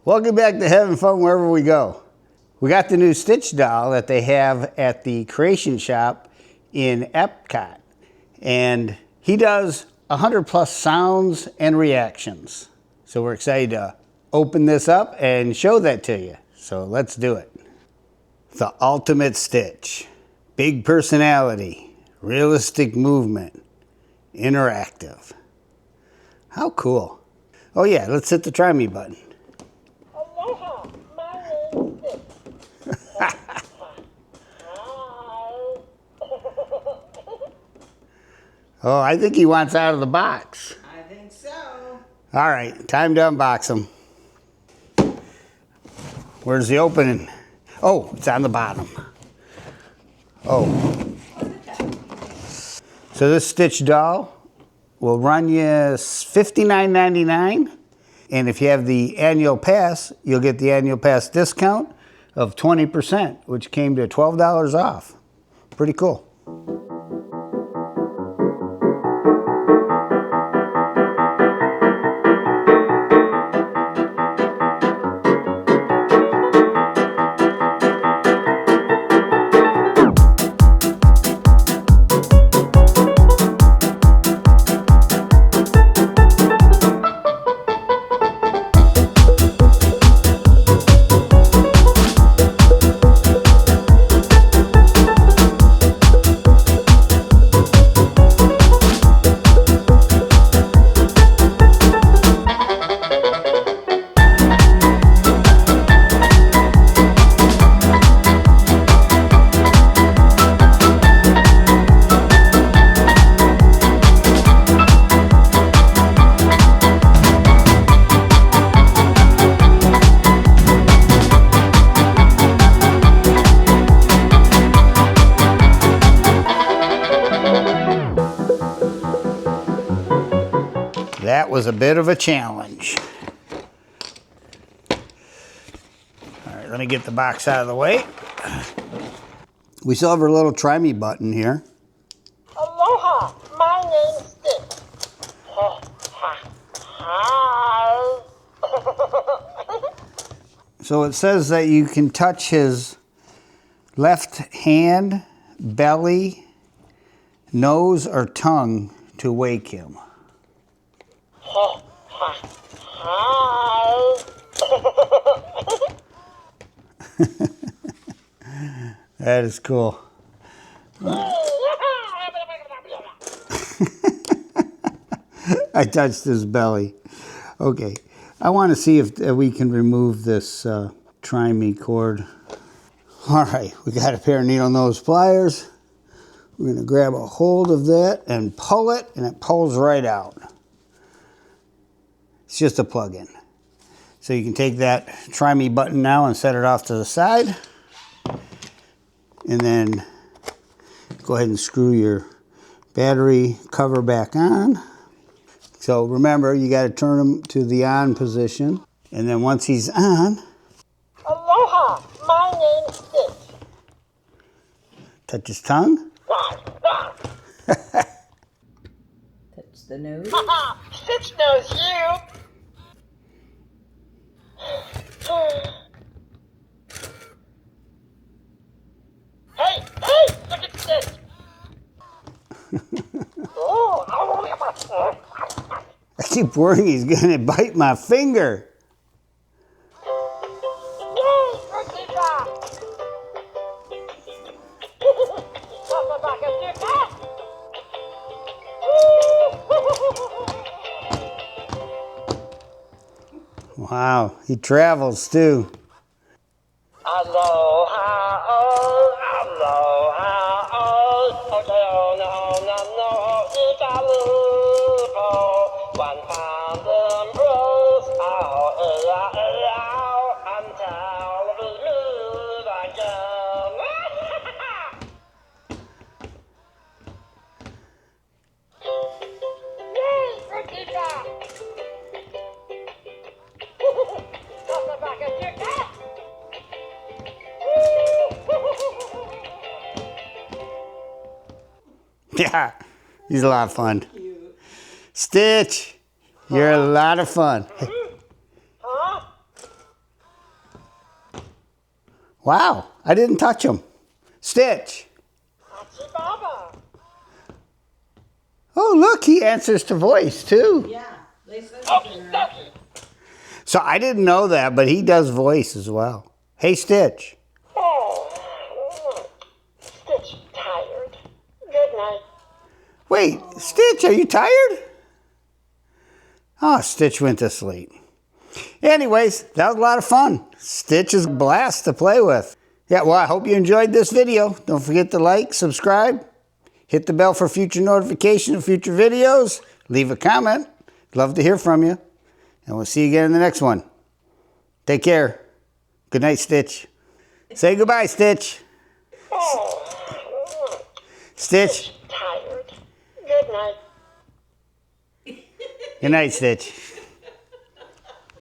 Welcome back to Having Fun Wherever We Go. We got the new Stitch doll that they have at the Creation Shop in Epcot. And he does 100 plus sounds and reactions. So we're excited to open this up and show that to you. So let's do it. The ultimate Stitch. Big personality, realistic movement, interactive. How cool. Oh yeah, let's hit the try me button. Aloha, my name's Stitch. Hi. Oh, I think he wants out of the box. I think so. All right, time to unbox him. Where's the opening? Oh, it's on the bottom. Oh. So this Stitch doll will run you $59.99. And if you have the annual pass, you'll get the annual pass discount of 20%, which came to $12 off. Pretty cool. That was a bit of a challenge. All right, let me get the box out of the way. We still have our little try me button here. Aloha, my name's Stitch. Hi. So it says that you can touch his left hand, belly, nose, or tongue to wake him. Hi. That is cool. I touched his belly. Okay, I want to see if we can remove this try me cord. All right, we got a pair of needle nose pliers. We're going to grab a hold of that and pull it, and it pulls right out. It's just a plug-in. So you can take that try me button now and set it off to the side. And then go ahead and screw your battery cover back on. So remember, you got to turn him to the on position. And then once he's on, Aloha, my name's Stitch. touch his tongue. Touch the nose. Stitch knows you. Hey, look at Stitch. I keep worrying he's going to bite my finger. Yay, Ricky Drop. Papa back up your cat. Wow, he travels too. Aloha, oh, aloha, oh, okay, oh, no, no, no, it's aloha, 1 pound rose, until we move again. Yay, Ricky Jack! Papa back up your cat! Yeah, he's a lot of fun. Stitch, you're a lot of fun. Hey, Wow, I didn't touch him. Stitch. Hachi Baba. Oh, look, he answers to voice too. Yeah, they said Okie something. dokie. So I didn't know that, but he does voice as well. Hey, Stitch. Oh, Stitch tired. Good night. Wait, Stitch, are you tired? Oh, Stitch went to sleep. Anyways, that was a lot of fun. Stitch is a blast to play with. Yeah, well, I hope you enjoyed this video. Don't forget to like, subscribe, hit the bell for future notifications of future videos, leave a comment. Love to hear from you. And we'll see you again in the next one. Take care. Good night, Stitch. Say goodbye, Stitch. Oh, Stitch. tired. Good night. Good night, Stitch.